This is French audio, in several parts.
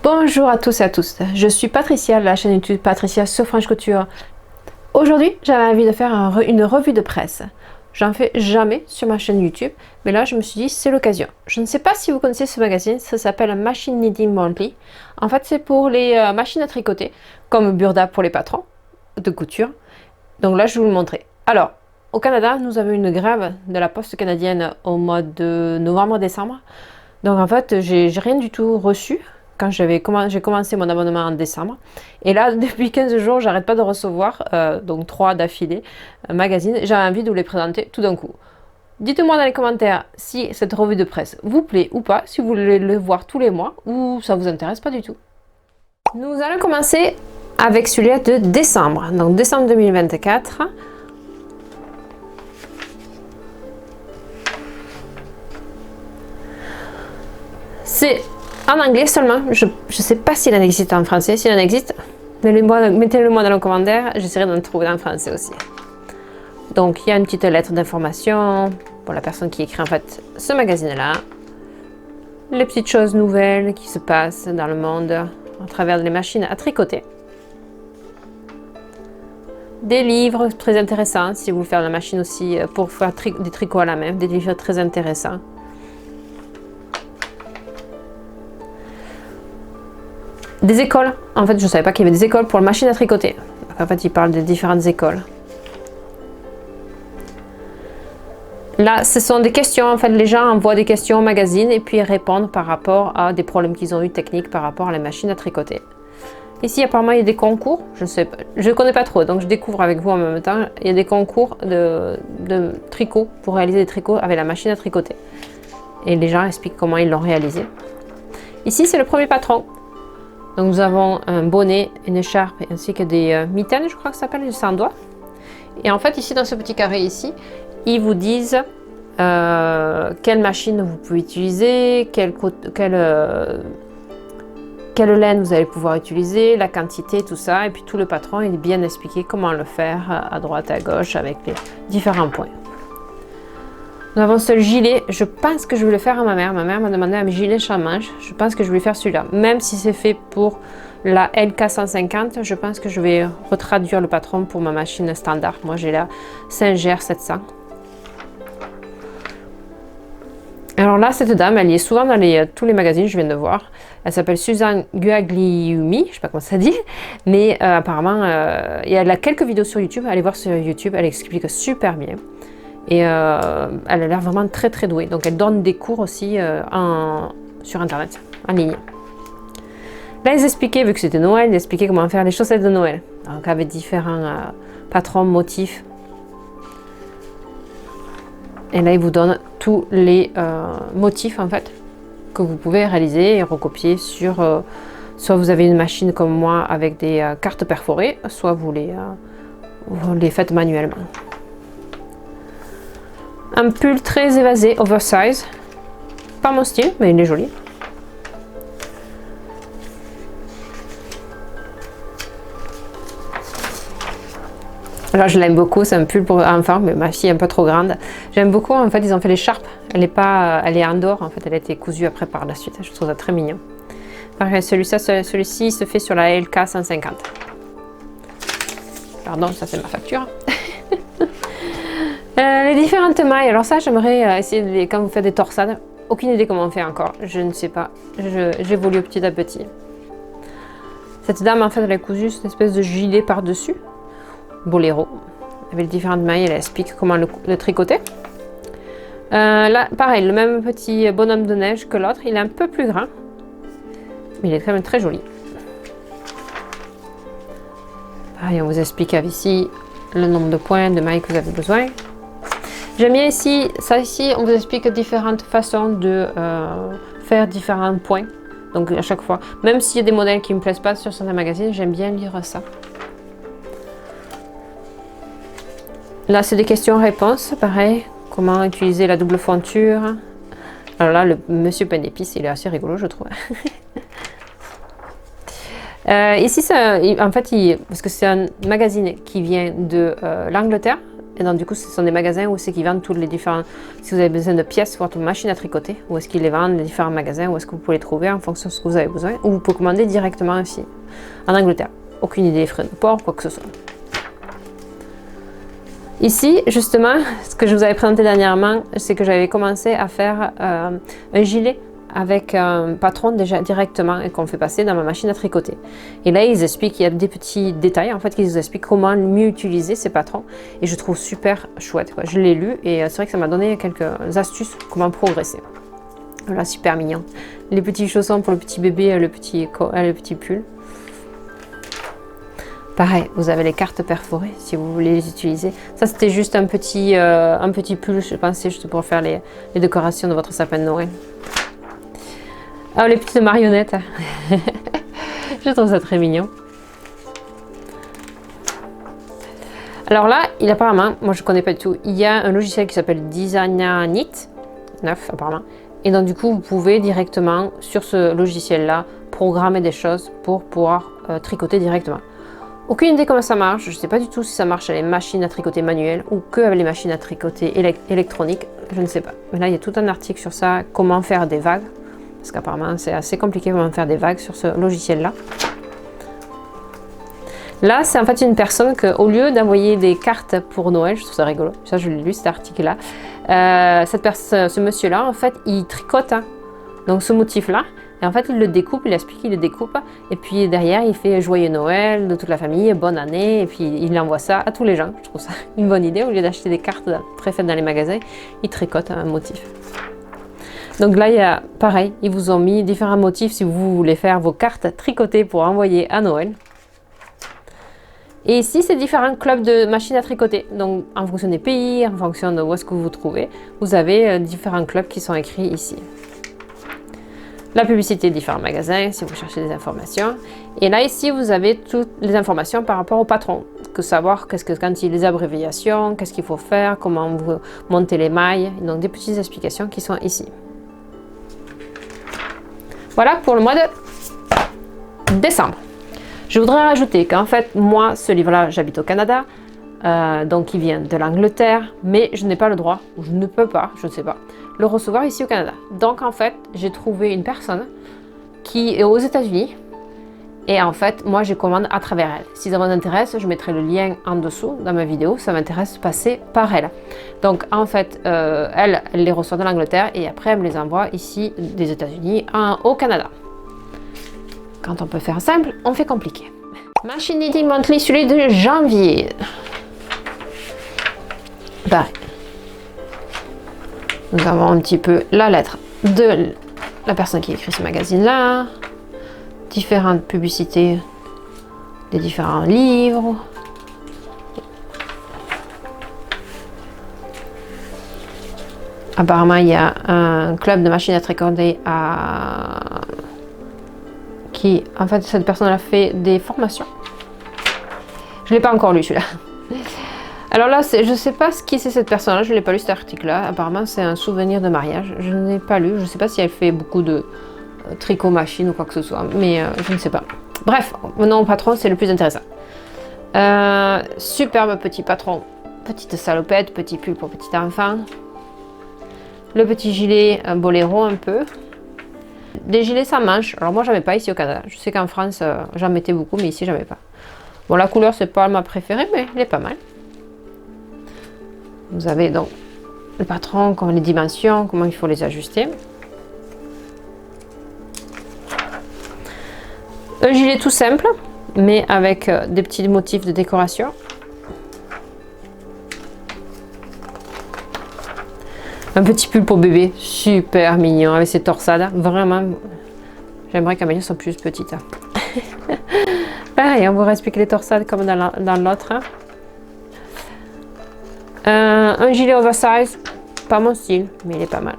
Bonjour à tous et à tous, je suis Patricia de la chaîne YouTube Patricia sur French Couture. Aujourd'hui, j'avais envie de faire une revue de presse. J'en fais jamais sur ma chaîne YouTube, mais là je me suis dit c'est l'occasion. Je ne sais pas si vous connaissez ce magazine, ça s'appelle Machine Knitting Monthly. En fait c'est pour les machines à tricoter, comme Burda pour les patrons de couture. Donc là je vais vous le montrer. Alors, au Canada, nous avons une grève de la poste canadienne au mois de novembre-décembre. Donc en fait, j'ai rien du tout reçu quand j'ai commencé mon abonnement en décembre. Et là, depuis 15 jours, j'arrête pas de recevoir, donc 3 d'affilée, magazines. J'avais envie de vous les présenter tout d'un coup. Dites-moi dans les commentaires si cette revue de presse vous plaît ou pas, si vous voulez le voir tous les mois ou ça vous intéresse pas du tout. Nous allons commencer avec celui-là de décembre, donc décembre 2024. C'est en anglais seulement, je ne sais pas s'il en existe en français. S'il en existe, mettez-le moi dans les commentaires, j'essaierai d'en trouver en français aussi. Donc il y a une petite lettre d'information pour la personne qui écrit en fait ce magazine-là. Les petites choses nouvelles qui se passent dans le monde à travers les machines à tricoter. Des livres très intéressants si vous voulez faire la machine aussi pour faire des tricots à la main, des livres très intéressants. Des écoles, en fait je ne savais pas qu'il y avait des écoles pour la machine à tricoter. En fait il parle de différentes écoles. Là ce sont des questions, en fait les gens envoient des questions au magazine et puis ils répondent par rapport à des problèmes qu'ils ont eu techniques par rapport à la machine à tricoter. Ici apparemment il y a des concours, je ne connais pas trop donc je découvre avec vous en même temps. Il y a des concours de tricot pour réaliser des tricots avec la machine à tricoter. Et les gens expliquent comment ils l'ont réalisé. Ici c'est le premier patron. Donc nous avons un bonnet, une écharpe ainsi que des mitaines, je crois que ça s'appelle, sans doigts. Et en fait ici dans ce petit carré ici, ils vous disent quelle machine vous pouvez utiliser, quelle laine vous allez pouvoir utiliser, la quantité, tout ça. Et puis tout le patron il est bien expliqué comment le faire à droite, à gauche avec les différents points. Nous avons ce gilet, je pense que je vais le faire à ma mère. Ma mère m'a demandé un gilet sans manche. Je pense que je vais faire celui-là. Même si c'est fait pour la LK150, je pense que je vais retraduire le patron pour ma machine standard. Moi, j'ai la Singer 700. Alors là, cette dame, elle y est souvent dans tous les magazines, je viens de voir. Elle s'appelle Suzanne Guagliumi, je ne sais pas comment ça dit. Mais apparemment, elle a quelques vidéos sur YouTube. Allez voir sur YouTube, elle explique super bien. Et elle a l'air vraiment très très douée. Donc elle donne des cours aussi sur internet, en ligne. Là ils expliquaient, vu que c'était Noël, ils expliquaient comment faire les chaussettes de Noël. Donc avec différents patrons, motifs. Et là ils vous donnent tous les motifs en fait que vous pouvez réaliser et recopier sur... soit vous avez une machine comme moi avec des cartes perforées, soit vous les faites manuellement. Un pull très évasé, oversize. Pas mon style, mais il est joli. Alors je l'aime beaucoup, c'est un pull pour enfants, mais ma fille est un peu trop grande. J'aime beaucoup, en fait ils ont fait l'écharpe. Elle est en dehors, en fait elle a été cousue après par la suite. Je trouve ça très mignon. Pareil, celui-ci se fait sur la LK150. Pardon, ça c'est ma facture. Les différentes mailles, alors ça j'aimerais essayer quand vous faites des torsades, aucune idée comment on fait encore, je ne sais pas, j'évolue petit à petit. Cette dame en fait elle a cousu une espèce de gilet par dessus, boléro, avec les différentes mailles, elle explique comment le tricoter. Là pareil, le même petit bonhomme de neige que l'autre, il est un peu plus grand, mais il est quand même très joli. Pareil, on vous explique ici le nombre de points, de mailles que vous avez besoin. J'aime bien ici, on vous explique différentes façons de faire différents points. Donc à chaque fois, même s'il y a des modèles qui ne me plaisent pas sur certains magazines, j'aime bien lire ça. Là, c'est des questions-réponses, pareil. Comment utiliser la double fonture. Alors là, le monsieur pain d'épices, il est assez rigolo, je trouve. Ici, en fait, parce que c'est un magazine qui vient de l'Angleterre, Et donc du coup, ce sont des magasins où c'est qu'ils vendent tous les différents... Si vous avez besoin de pièces pour votre machine à tricoter, où est-ce qu'ils les vendent, les différents magasins, où est-ce que vous pouvez les trouver en fonction de ce que vous avez besoin. Ou vous pouvez commander directement aussi, en Angleterre. Aucune idée des frais de port, quoi que ce soit. Ici, justement, ce que je vous avais présenté dernièrement, c'est que j'avais commencé à faire un gilet avec un patron déjà directement et qu'on fait passer dans ma machine à tricoter. Et là, ils expliquent, il y a des petits détails en fait qui nous expliquent comment mieux utiliser ces patrons et je trouve super chouette, quoi. Je l'ai lu et c'est vrai que ça m'a donné quelques astuces comment progresser. Voilà, super mignon. Les petits chaussons pour le petit bébé, le petit pull. Pareil, vous avez les cartes perforées si vous voulez les utiliser. Ça, c'était juste un petit pull, je pensais, juste pour faire les décorations de votre sapin de Noël. Ah, les petites marionnettes. Je trouve ça très mignon. Alors là, apparemment, moi je ne connais pas du tout, il y a un logiciel qui s'appelle Designit, 9 apparemment. Et donc du coup, vous pouvez directement, sur ce logiciel-là, programmer des choses pour pouvoir tricoter directement. Aucune idée comment ça marche, je ne sais pas du tout si ça marche avec les machines à tricoter manuelles ou que avec les machines à tricoter électroniques, je ne sais pas. Mais là, il y a tout un article sur ça, comment faire des vagues. Parce qu'apparemment, c'est assez compliqué comment faire des vagues sur ce logiciel-là. Là, c'est en fait une personne qu'au lieu d'envoyer des cartes pour Noël, je trouve ça rigolo, ça je l'ai lu cet article-là, ce monsieur-là, en fait, il tricote donc ce motif-là, et en fait, il le découpe, il explique qu'il le découpe, et puis derrière, il fait Joyeux Noël de toute la famille, bonne année, et puis il envoie ça à tous les gens. Je trouve ça une bonne idée, au lieu d'acheter des cartes préfaites dans les magasins, il tricote un motif. Donc là, il y a pareil, ils vous ont mis différents motifs si vous voulez faire vos cartes tricotées pour envoyer à Noël. Et ici, c'est différents clubs de machines à tricoter. Donc, en fonction des pays, en fonction de où est-ce que vous vous trouvez, vous avez différents clubs qui sont écrits ici. La publicité de différents magasins, si vous cherchez des informations. Et là, ici, vous avez toutes les informations par rapport au patron. Que savoir quand il y a les abréviations, qu'est-ce qu'il faut faire, comment vous montez les mailles. Donc, des petites explications qui sont ici. Voilà pour le mois de décembre. Je voudrais rajouter qu'en fait, moi, ce livre-là, j'habite au Canada, donc il vient de l'Angleterre, mais je n'ai pas le droit, ou je ne peux pas, je ne sais pas, le recevoir ici au Canada. Donc en fait, j'ai trouvé une personne qui est aux États-Unis, et en fait, moi, je commande à travers elle. Si ça vous intéresse, je mettrai le lien en dessous dans ma vidéo, ça m'intéresse de passer par elle. Donc en fait, elle les reçoit de l'Angleterre, et après, elle me les envoie ici des États-Unis au Canada. Quand on peut faire simple, on fait compliqué. Machine Knitting Monthly, celui de janvier. Pareil. Nous avons un petit peu la lettre de la personne qui écrit ce magazine-là. Différentes publicités des différents livres. Apparemment, il y a un club de machines à tricoter qui, en fait, cette personne a fait des formations. Je ne l'ai pas encore lu, celui-là. Alors là, je ne sais pas qui c'est cette personne-là, je ne l'ai pas lu cet article-là. Apparemment, c'est un souvenir de mariage. Je ne l'ai pas lu, je ne sais pas si elle fait beaucoup de tricot machine ou quoi que ce soit, mais je ne sais pas. Bref, mon patron, c'est le plus intéressant. Superbe petit patron. Petite salopette, petit pull pour petit enfant. Le petit gilet, un boléro un peu. Des gilets sans manches. Alors moi, j'en mets pas ici au Canada. Je sais qu'en France, j'en mettais beaucoup, mais ici, j'en mets pas. Bon, la couleur, c'est pas ma préférée, mais elle est pas mal. Vous avez donc le patron, comme les dimensions, comment il faut les ajuster. Un gilet tout simple, mais avec des petits motifs de décoration. Un petit pull pour bébé, super mignon, avec ses torsades. Vraiment, j'aimerais qu'Amélie soit plus petite. Pareil, on vous explique les torsades comme dans l'autre. Un gilet oversize, pas mon style, mais il est pas mal.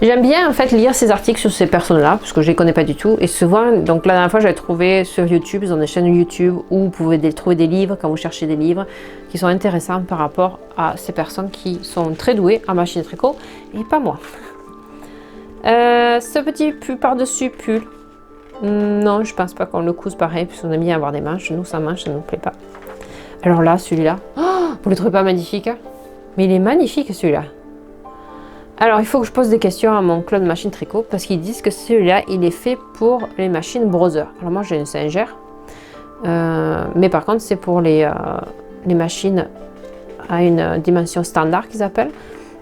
J'aime bien en fait lire ces articles sur ces personnes-là, parce que je les connais pas du tout. Et souvent, donc la dernière fois, j'avais trouvé sur YouTube, ils ont des chaînes YouTube où vous pouvez trouver des livres quand vous cherchez des livres qui sont intéressants par rapport à ces personnes qui sont très douées en machine à tricot et pas moi. Ce petit pull par-dessus pull, Non, je pense pas qu'on le couse pareil, puisqu'on aime bien avoir des manches. Nous, sans manches, ça ne nous plaît pas. Alors là, celui-là, oh, vous le trouvez pas magnifique? Mais il est magnifique, celui-là. Alors, il faut que je pose des questions à mon club de machine tricot, parce qu'ils disent que celui-là, il est fait pour les machines Brother. Alors moi, j'ai une Singer, mais par contre, c'est pour les machines à une dimension standard qu'ils appellent.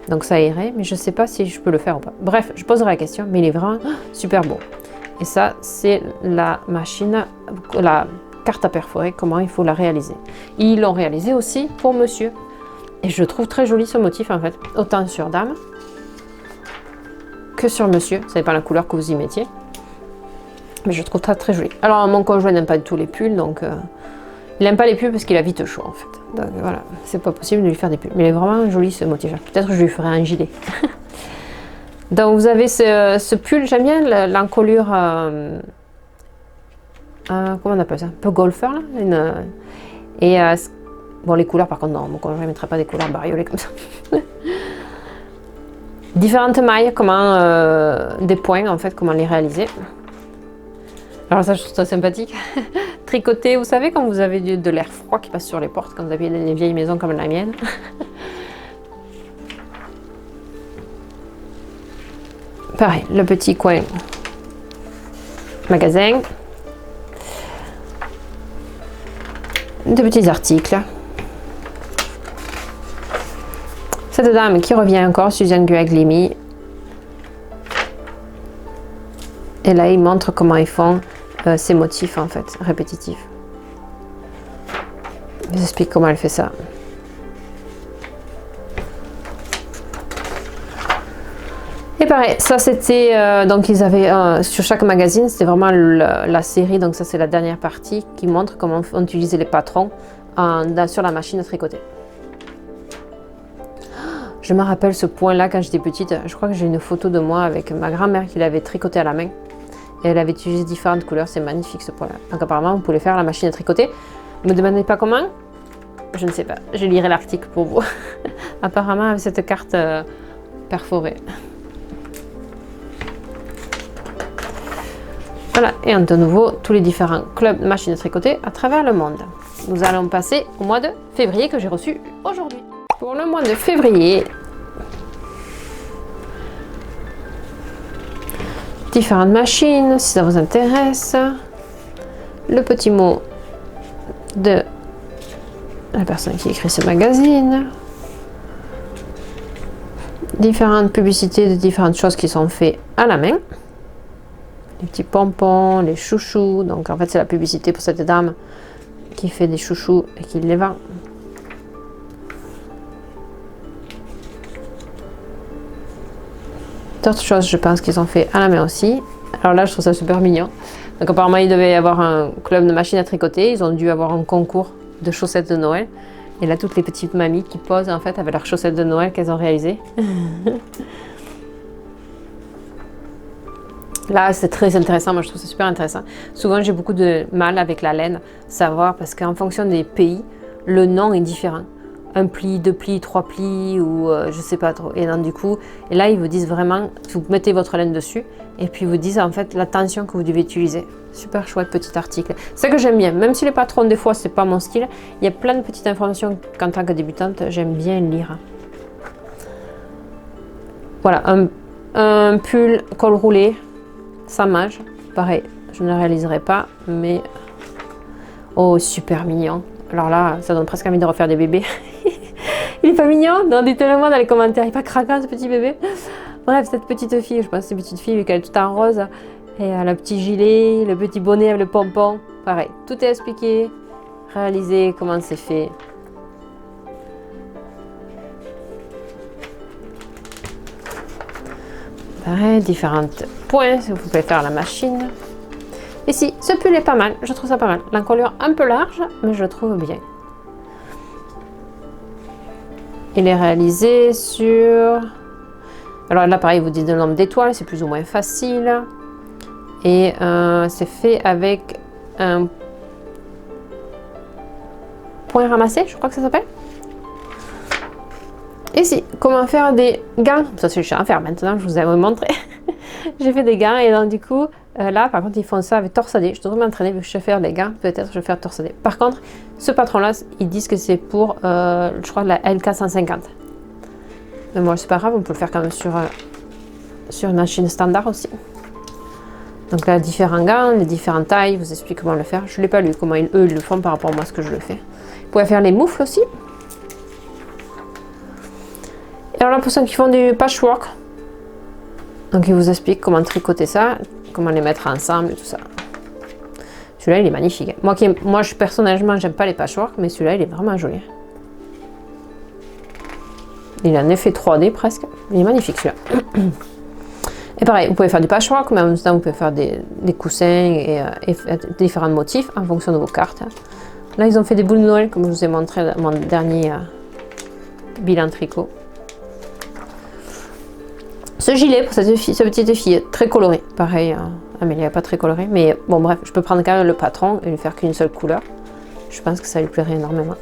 Donc ça irait, mais je ne sais pas si je peux le faire ou pas. Bref, je poserai la question, mais il est vraiment super beau. Et ça, c'est la machine, la carte à perforer, comment il faut la réaliser. Ils l'ont réalisé aussi pour monsieur. Et je trouve très joli ce motif en fait, autant sur dame que sur monsieur. Ça dépend de la couleur que vous y mettiez. Mais je trouve ça très joli. Alors mon conjoint n'aime pas du tout les pulls, donc il n'aime pas les pulls parce qu'il a vite chaud en fait. Donc voilà, c'est pas possible de lui faire des pulls. Mais il est vraiment joli ce motif. Peut-être que je lui ferai un gilet. Donc vous avez ce pull, j'aime bien l'encolure, comment on appelle ça, un peu golfeur là. Bon, les couleurs par contre non, mon conjoint ne mettrait pas des couleurs bariolées comme ça. Différentes mailles, comment des points en fait, comment les réaliser. Alors ça je trouve ça sympathique. Tricoter, vous savez quand vous avez de l'air froid qui passe sur les portes, quand vous avez des vieilles maisons comme la mienne. Pareil, le petit coin magasin. De petits articles. Cette dame qui revient encore, Suzanne Guaglimi. Et là, il montre comment ils font ces motifs en fait, répétitifs. Je vous explique comment elle fait ça. Et pareil, ça c'était, donc ils avaient, sur chaque magazine, c'était vraiment la série, donc ça c'est la dernière partie qui montre comment on utilisait les patrons sur la machine à tricoter. Je me rappelle ce point-là quand j'étais petite, je crois que j'ai une photo de moi avec ma grand-mère qui l'avait tricoté à la main. Et elle avait utilisé différentes couleurs, c'est magnifique ce point-là. Donc apparemment, vous pouvez faire à la machine à tricoter. Ne me demandez pas comment, je ne sais pas, je lirai l'article pour vous. Apparemment, avec cette carte perforée. Voilà, et de nouveau, tous les différents clubs de machines à tricoter à travers le monde. Nous allons passer au mois de février que j'ai reçu aujourd'hui. Pour le mois de février, différentes machines, si ça vous intéresse. Le petit mot de la personne qui écrit ce magazine. Différentes publicités de différentes choses qui sont faites à la main. Les petits pompons, les chouchous. Donc en fait c'est la publicité pour cette dame qui fait des chouchous et qui les vend. D'autres choses, je pense qu'ils ont fait à la main aussi. Alors là, je trouve ça super mignon. Donc apparemment, il devait y avoir un club de machines à tricoter. Ils ont dû avoir un concours de chaussettes de Noël. Et là, toutes les petites mamies qui posent en fait avec leurs chaussettes de Noël qu'elles ont réalisées. Là, c'est très intéressant. Moi, je trouve ça super intéressant. Souvent, j'ai beaucoup de mal avec la laine, savoir parce qu'en fonction des pays, le nom est différent. Un pli, deux plis, trois plis ou je sais pas trop. Et donc du coup, et là ils vous disent vraiment, vous mettez votre laine dessus et puis vous disent en fait la tension que vous devez utiliser. Super chouette petit article. C'est ça que j'aime bien, même si les patrons des fois c'est pas mon style, il y a plein de petites informations qu'en tant que débutante j'aime bien lire. Voilà, un pull col roulé, sans manche. Pareil, je ne réaliserai pas, mais oh super mignon. Alors là, ça donne presque envie de refaire des bébés. Il est pas mignon? Non, dites-le moi dans les commentaires. Il est pas craquant ce petit bébé? Bref, cette petite fille, je pense que c'est une petite fille vu qu'elle est toute en rose. Et elle a le petit gilet, le petit bonnet avec le pompon. Pareil, tout est expliqué, réalisé, comment c'est fait. Pareil, différents points que vous pouvez faire à la machine. Et si, ce pull est pas mal, je trouve ça pas mal. L'encolure un peu large, mais je le trouve bien. Il est réalisé sur... Alors là, pareil, il vous dit le nombre d'étoiles, c'est plus ou moins facile. Et c'est fait avec un point ramassé, je crois que ça s'appelle. Ici, comment faire des gants. Ça, c'est le chat à faire maintenant, je vous ai montré. J'ai fait des gants et donc du coup, Là, par contre, ils font ça avec torsadé. Je devrais m'entraîner vu que je sais faire les gants. Peut-être je vais faire torsadé. Par contre, ce patron-là, ils disent que c'est pour, je crois, la LK150. Mais moi, c'est pas grave, on peut le faire quand même sur une machine standard aussi. Donc là, différents gants, les différentes tailles, ils vous expliquent comment le faire. Je ne l'ai pas lu, comment eux ils le font par rapport à moi, ce que je le fais. Vous pouvez faire les moufles aussi. Et alors là, pour ceux qui font du patchwork, donc ils vous expliquent comment tricoter ça, comment les mettre ensemble et tout ça. Celui-là, il est magnifique. Moi, personnellement, j'aime pas les patchwork, mais celui-là, il est vraiment joli. Il a un effet 3D presque. Il est magnifique celui-là. Et pareil, vous pouvez faire du patchwork, mais en même temps, vous pouvez faire des coussins et différents motifs en fonction de vos cartes. Là, ils ont fait des boules de Noël, comme je vous ai montré dans mon dernier bilan tricot. Ce gilet pour cette petite fille, très coloré. Pareil, Amélie n'est pas très colorée, mais bon, bref, je peux prendre quand même le patron et lui faire qu'une seule couleur. Je pense que ça lui plairait énormément.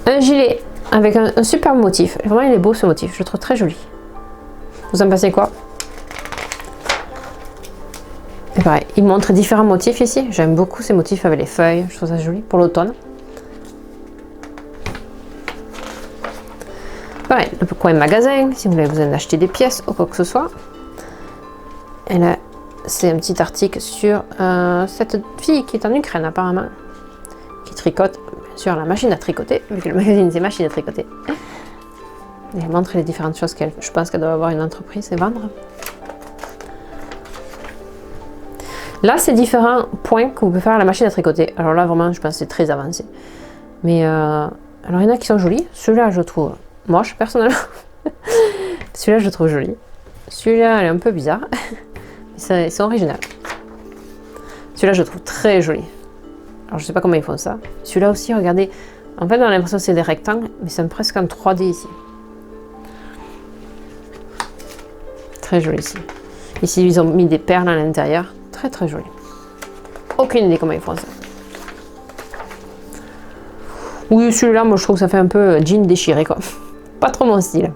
Un gilet avec un super motif. Vraiment, il est beau ce motif. Je le trouve très joli. Vous en pensez quoi? Et pareil, il montre différents motifs ici. J'aime beaucoup ces motifs avec les feuilles. Je trouve ça joli pour l'automne. Pareil, le coin magasin, si vous avez besoin d'acheter des pièces ou quoi que ce soit. Et là, c'est un petit article sur cette fille qui est en Ukraine apparemment. Qui tricote. Sur la machine à tricoter, vu que le magazine c'est machine à tricoter. Et elle montre les différentes choses qu'elle. Je pense qu'elle doit avoir une entreprise et vendre. Là, c'est différents points que vous pouvez faire à la machine à tricoter. Alors là, vraiment, je pense que c'est très avancé. Mais alors, il y en a qui sont jolis. Celui-là, je trouve moche, personnellement. Celui-là, je trouve joli. Celui-là, elle est un peu bizarre. Mais c'est original. Celui-là, je trouve très joli. Alors, je sais pas comment ils font ça. Celui-là aussi, regardez. En fait, on a l'impression que c'est des rectangles, mais c'est presque en 3D ici. Très joli ici. Ici, ils ont mis des perles à l'intérieur. Très, très joli. Aucune idée comment ils font ça. Oui, celui-là, moi, je trouve que ça fait un peu jean déchiré, quoi. Pas trop mon style.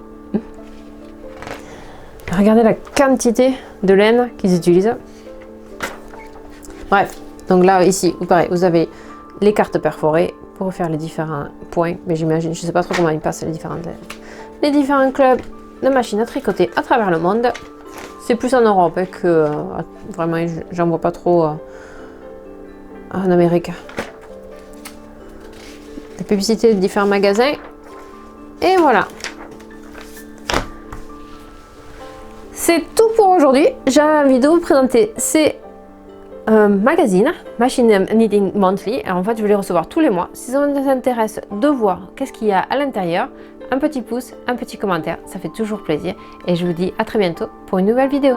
Regardez la quantité de laine qu'ils utilisent. Bref. Donc là, ici, pareil, vous avez les cartes perforées pour faire les différents points. Mais j'imagine, je ne sais pas trop comment ils passent les différents clubs de machines à tricoter à travers le monde. C'est plus en Europe que vraiment, j'en vois pas trop en Amérique. Des publicités de différents magasins. Et voilà. C'est tout pour aujourd'hui. J'avais envie de vous présenter ces magazine, Machine Knitting Monthly. Alors en fait, je vais les recevoir tous les mois. Si ça vous intéresse de voir qu'est-ce qu'il y a à l'intérieur, un petit pouce, un petit commentaire, ça fait toujours plaisir. Et je vous dis à très bientôt pour une nouvelle vidéo.